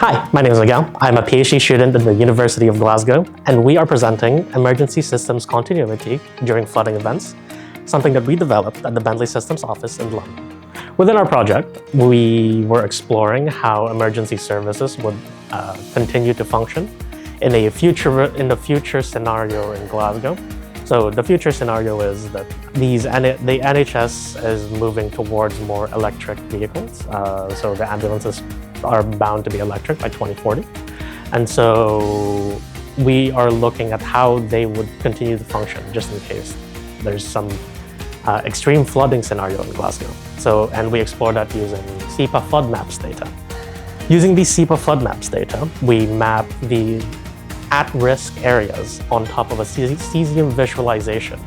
Hi, my name is Miguel. I'm a PhD student at the University of Glasgow, and we are presenting emergency systems continuity during flooding events, something that we developed at the Bentley Systems office in London. Within our project, we were exploring how emergency services would continue to function in the future scenario in Glasgow. So the future scenario is that the NHS is moving towards more electric vehicles. So the ambulances are bound to be electric by 2040. And so we are looking at how they would continue to function just in case there's some extreme flooding scenario in Glasgow. And we explore that using SEPA flood maps data. Using these SEPA flood maps data, we map the at-risk areas on top of a Cesium visualization.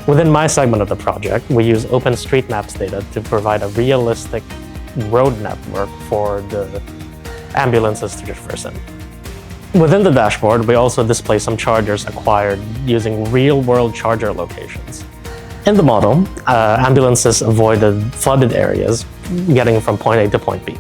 Within my segment of the project, we use OpenStreetMaps data to provide a realistic road network for the ambulances to traverse in. Within the dashboard, we also display some chargers acquired using real-world charger locations. In the model, ambulances avoided flooded areas, getting from point A to point B.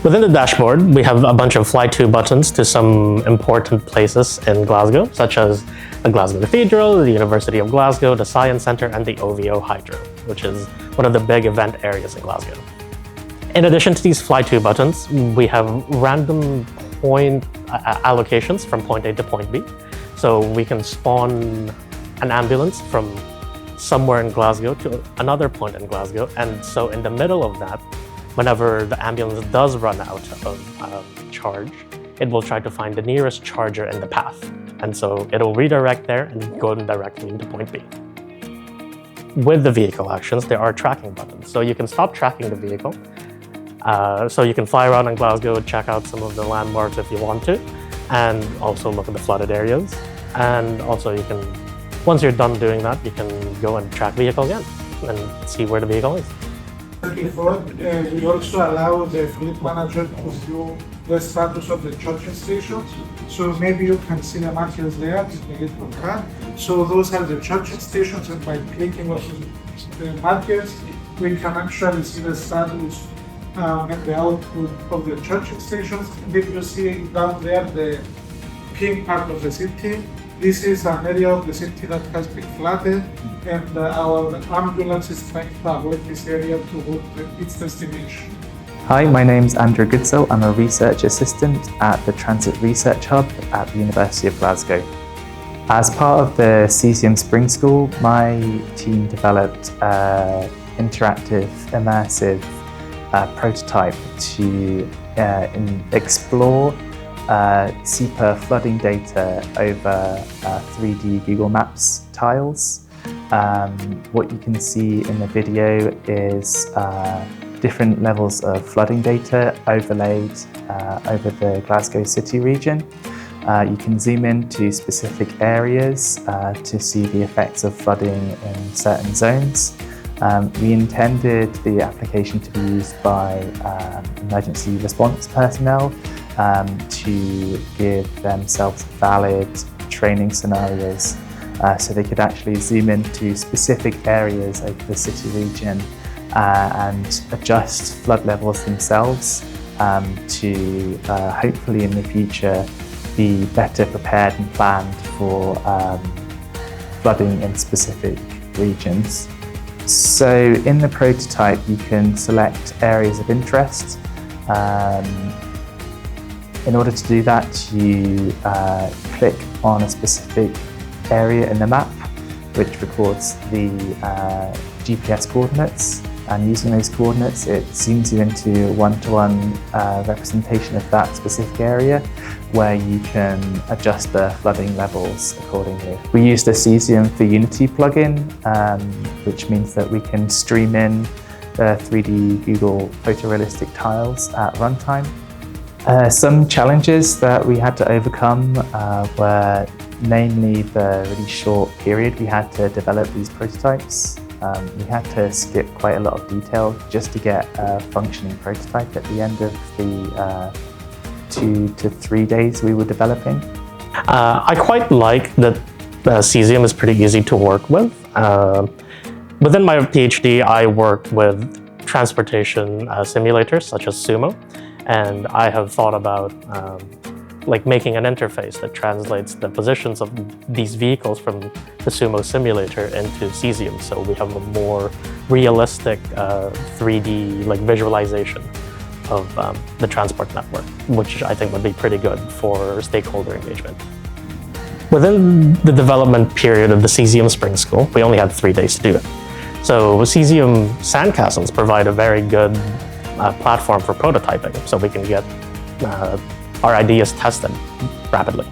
Within the dashboard, we have a bunch of fly to buttons to some important places in Glasgow, such as the Glasgow Cathedral, the University of Glasgow, the Science Centre, and the OVO Hydro, which is one of the big event areas in Glasgow. In addition to these fly to buttons, we have random point allocations from point A to point B. So we can spawn an ambulance from somewhere in Glasgow to another point in Glasgow. And so in the middle of that, whenever the ambulance does run out of charge, it will try to find the nearest charger in the path. And so it'll redirect there and go directly into point B. With the vehicle actions, there are tracking buttons. So you can stop tracking the vehicle. So you can fly around in Glasgow, check out some of the landmarks if you want to, and also look at the flooded areas. And also you can, once you're done doing that, you can go and track vehicle again and see where the vehicle is. Before, we also allow the fleet manager to view the status of the charging stations. So maybe you can see the markers there if you get to car. So those are the charging stations, and by clicking on the markers, we can actually see the status and the output of the charging stations. And if you see down there the pink part of the city, this is an area of the city that has been flooded, and our ambulance is trying to avoid this area to go to its destination. Hi, my name's Andrew Goodsell. I'm a research assistant at the Transit Research Hub at the University of Glasgow. As part of the Cesium Spring School, my team developed an interactive, immersive prototype to explore SEPA flooding data over 3D Google Maps tiles. What you can see in the video is different levels of flooding data overlaid over the Glasgow City Region. You can zoom in to specific areas to see the effects of flooding in certain zones. We intended the application to be used by emergency response personnel to give themselves valid training scenarios so they could actually zoom into specific areas of the city region and adjust flood levels themselves to hopefully in the future be better prepared and planned for flooding in specific regions. So in the prototype you can select areas of interest. In order to do that, you click on a specific area in the map, which records the GPS coordinates, and using those coordinates, it zooms you into a one-to-one representation of that specific area, where you can adjust the flooding levels accordingly. We use the Cesium for Unity plugin, which means that we can stream in the 3D Google photorealistic tiles at runtime. Some challenges that we had to overcome were namely the really short period we had to develop these prototypes. We had to skip quite a lot of detail just to get a functioning prototype at the end of the 2 to 3 days we were developing. I quite like that Cesium is pretty easy to work with. Within my PhD, I worked with transportation simulators such as Sumo. And I have thought about making an interface that translates the positions of these vehicles from the Sumo simulator into Cesium, so we have a more realistic 3D visualization of the transport network, which I think would be pretty good for stakeholder engagement. Within the development period of the Cesium Spring School, we only had 3 days to do it. So Cesium sandcastles provide a very good platform for prototyping, so we can get our ideas tested rapidly.